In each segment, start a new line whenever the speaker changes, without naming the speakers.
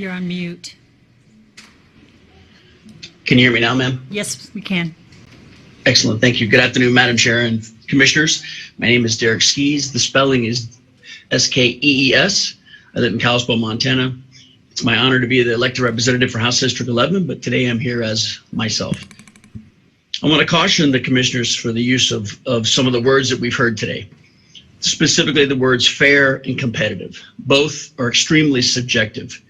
You're on mute.
Can you hear me now, ma'am?
Yes, we can.
Excellent. Thank you. Good afternoon, Madam Chair and Commissioners. My name is Derek Skees. The spelling is S-K-E-E-S. I live in Kalispell, Montana. It's my honor to be the elected representative for House District 11, but today I'm here as myself. I want to caution the commissioners for the use of some of the words that we've heard today, specifically the words fair and competitive. Both are extremely subjective.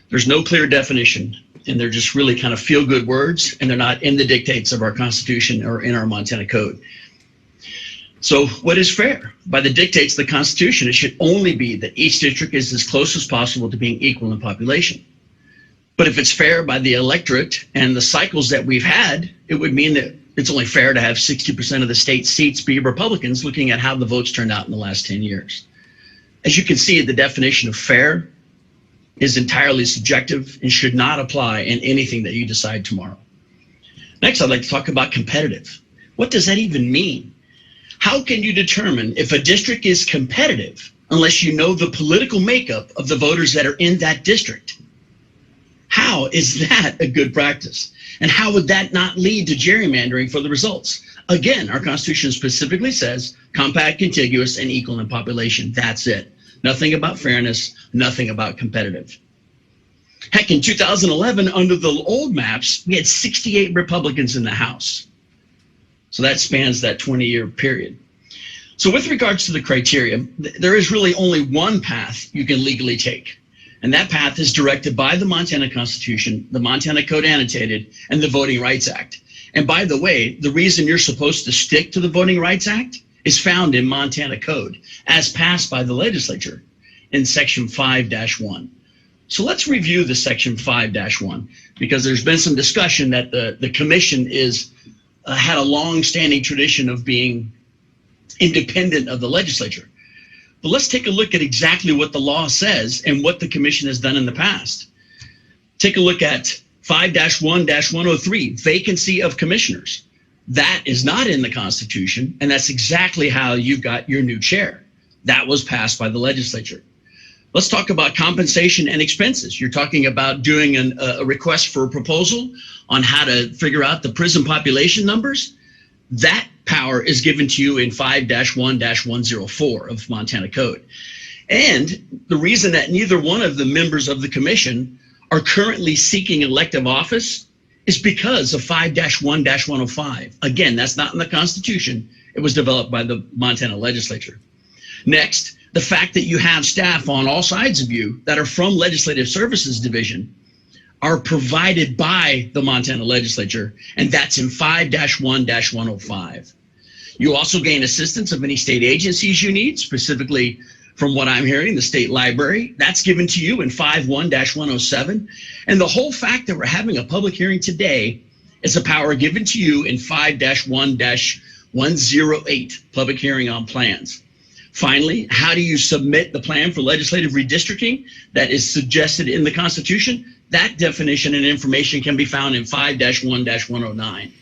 There's no clear definition, and they're just really kind of feel-good words, and they're not in the dictates of our Constitution or in our Montana Code. So what is fair? By the dictates of the Constitution, it should only be that each district is as close as possible to being equal in population. But if it's fair by the electorate and the cycles that we've had, it would mean that it's only fair to have 60% of the state seats be Republicans, looking at how the votes turned out in the last 10 years. As you can see, the definition of fair is entirely subjective and should not apply in anything that you decide tomorrow. Next, I'd like to talk about competitive. What does that even mean? How can you determine if a district is competitive unless you know the political makeup of the voters that are in that district? How is that a good practice? And how would that not lead to gerrymandering for the results? Again, our Constitution specifically says compact, contiguous, and equal in population. That's it. Nothing about fairness, nothing about competitive. Heck, in 2011, under the old maps, we had 68 Republicans in the House. So that spans that 20-year period. So with regards to the criteria, there is really only one path you can legally take. And that path is directed by the Montana Constitution, the Montana Code Annotated, and the Voting Rights Act. And by the way, the reason you're supposed to stick to the Voting Rights Act is found in Montana Code, as passed by the legislature in Section 5-1. So let's review the Section 5-1, because there's been some discussion that the commission had a long-standing tradition of being independent of the legislature. But let's take a look at exactly what the law says and what the commission has done in the past. Take a look at 5-1-103, vacancy of commissioners. That is not in the Constitution, and that's exactly how you got your new chair. That was passed by the legislature. Let's talk about compensation and expenses. You're talking about doing a request for a proposal on how to figure out the prison population numbers. That power is given to you in 5-1-104 of Montana Code. And the reason that neither one of the members of the commission are currently seeking elective office is because of 5-1-105. Again, that's not in the Constitution. It was developed by the Montana legislature. Next, the fact that you have staff on all sides of you that are from Legislative Services Division are provided by the Montana legislature, and that's in 5-1-105. You also gain assistance of any state agencies you need, specifically from what I'm hearing, the state library. That's given to you in 5-1-107. And the whole fact that we're having a public hearing today is a power given to you in 5-1-108, public hearing on plans. Finally, how do you submit the plan for legislative redistricting that is suggested in the Constitution? That definition and information can be found in 5-1-109.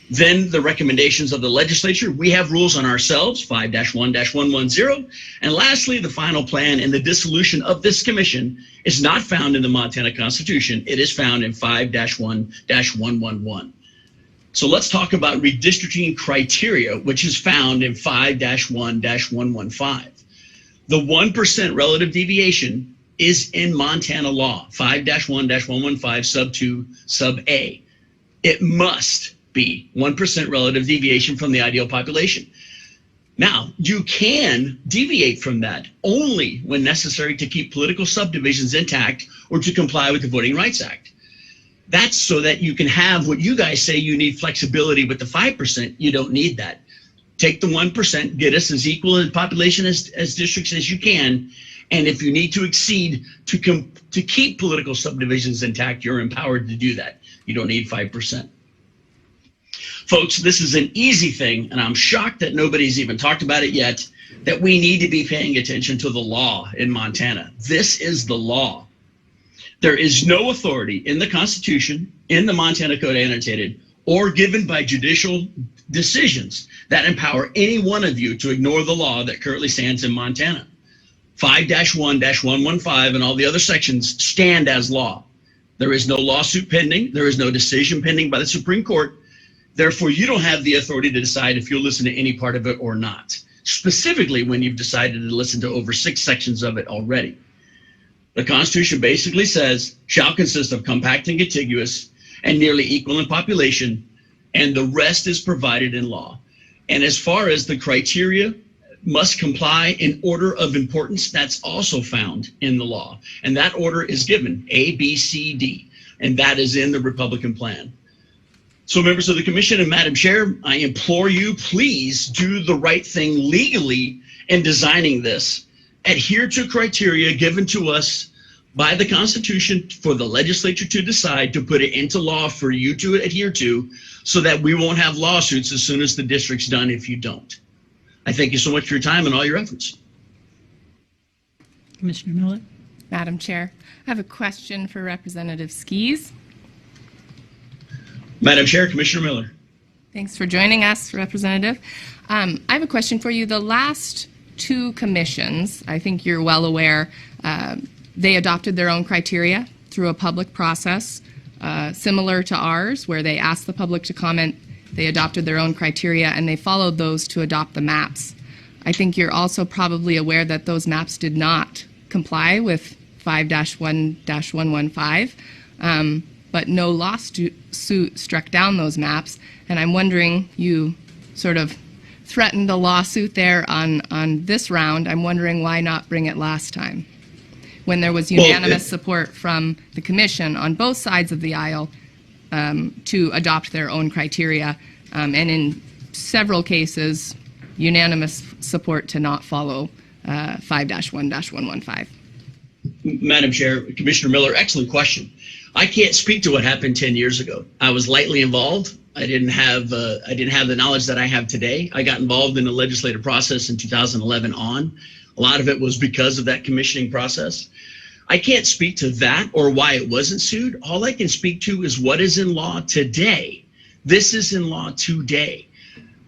Then the recommendations of the legislature, we have rules on ourselves, 5-1-110. And lastly, the final plan and the dissolution of this commission is not found in the Montana Constitution. It is found in 5-1-111. So let's talk about redistricting criteria, which is found in 5-1-115. The 1% relative deviation is in Montana law, 5-1-115 sub 2 sub A. It must be 1% relative deviation from the ideal population. Now, you can deviate from that only when necessary to keep political subdivisions intact or to comply with the Voting Rights Act. That's so that you can have what you guys say you need flexibility with the 5%. You don't need that. Take the 1%, get us as equal in population as districts as you can. And if you need to exceed to keep political subdivisions intact, you're empowered to do that. You don't need 5%. Folks, this is an easy thing, and I'm shocked that nobody's even talked about it yet, that we need to be paying attention to the law in Montana. This is the law. There is no authority in the Constitution, in the Montana Code Annotated, or given by judicial decisions that empower any one of you to ignore the law that currently stands in Montana. 5-1-115 and all the other sections stand as law. There is no lawsuit pending. There is no decision pending by the Supreme Court. Therefore, you don't have the authority to decide if you'll listen to any part of it or not, specifically when you've decided to listen to over 6 sections of it already. The Constitution basically says, shall consist of compact and contiguous and nearly equal in population, and the rest is provided in law. And as far as the criteria must comply in order of importance, that's also found in the law. And that order is given, A, B, C, D, and that is in the Republican plan. So members of the commission and Madam Chair, I implore you, please do the right thing legally in designing this. Adhere to criteria given to us by the Constitution for the legislature to decide to put it into law for you to adhere to, so that we won't have lawsuits as soon as the district's done if you don't. I thank you so much for your time and all your efforts.
Commissioner Miller.
Madam Chair, I have a question for Representative Skees.
Madam Chair, Commissioner Miller.
Thanks for joining us, Representative. I have a question for you. The last 2 commissions, I think you're well aware, they adopted their own criteria through a public process, similar to ours, where they asked the public to comment. They adopted their own criteria, and they followed those to adopt the maps. I think you're also probably aware that those maps did not comply with 5-1-115, but no lawsuit struck down those maps. And I'm wondering, you sort of threatened a lawsuit there on this round. I'm wondering why not bring it last time, when there was unanimous support from the commission on both sides of the aisle to adopt their own criteria, and in several cases, unanimous support to not follow 5-1-115.
Madam Chair, Commissioner Miller, excellent question. I can't speak to what happened 10 years ago. I was lightly involved. I didn't have the knowledge that I have today. I got involved in the legislative process in 2011 on. A lot of it was because of that commissioning process. I can't speak to that or why it wasn't sued. All I can speak to is what is in law today. This is in law today.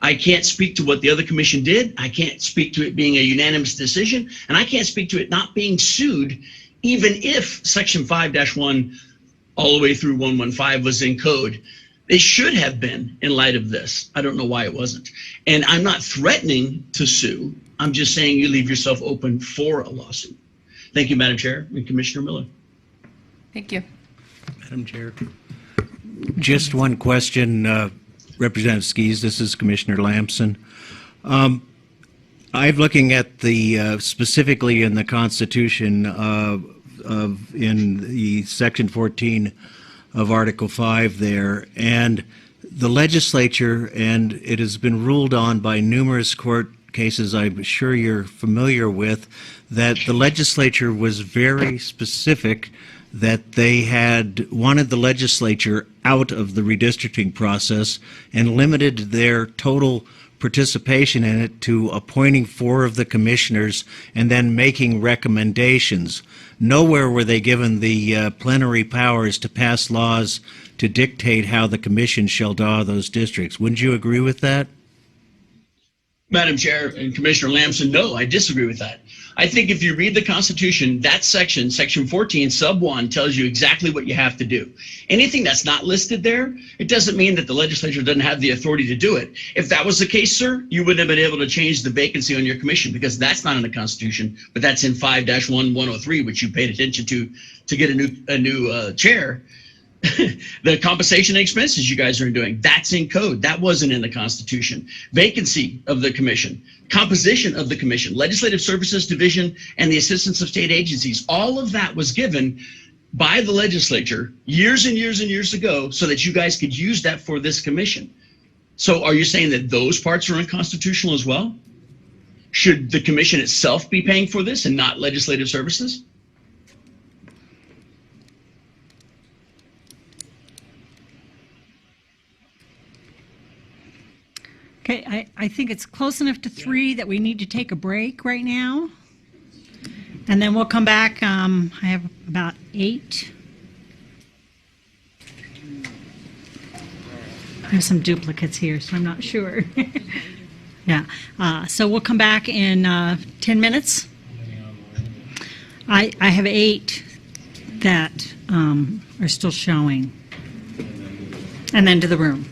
I can't speak to what the other commission did. I can't speak to it being a unanimous decision, and I can't speak to it not being sued, even if Section 5-1 all the way through 115 was in code. They should have been in light of this. I don't know why it wasn't. And I'm not threatening to sue. I'm just saying you leave yourself open for a lawsuit. Thank you, Madam Chair and Commissioner Miller.
Thank you.
Madam Chair, just one question, Representative Skees. This is Commissioner Lamson. I'm looking at the specifically in the Constitution in the Section 14 of Article 5 there, and the legislature, and it has been ruled on by numerous court cases I'm sure you're familiar with, that the legislature was very specific that they had wanted the legislature out of the redistricting process and limited their total participation in it to appointing 4 of the commissioners and then making recommendations. Nowhere were they given the plenary powers to pass laws to dictate how the commission shall draw those districts. Wouldn't you agree with that?
Madam Chair and Commissioner Lamson, no, I disagree with that. I think if you read the Constitution, that section, Section 14, sub 1, tells you exactly what you have to do. Anything that's not listed there, it doesn't mean that the legislature doesn't have the authority to do it. If that was the case, sir, you wouldn't have been able to change the vacancy on your commission, because that's not in the Constitution, but that's in 5-1-103, which you paid attention to get a new chair. The compensation and expenses you guys are doing, that's in code. That wasn't in the Constitution. Vacancy of the commission, composition of the commission, legislative services division, and the assistance of state agencies. All of that was given by the legislature years and years and years ago so that you guys could use that for this commission. So are you saying that those parts are unconstitutional as well? Should the commission itself be paying for this and not legislative services?
Okay, I think it's close enough to 3 that we need to take a break right now. And then we'll come back. I have about 8. I have some duplicates here, so I'm not sure. Yeah, so we'll come back in 10 minutes. I have 8 that are still showing. And then to the room.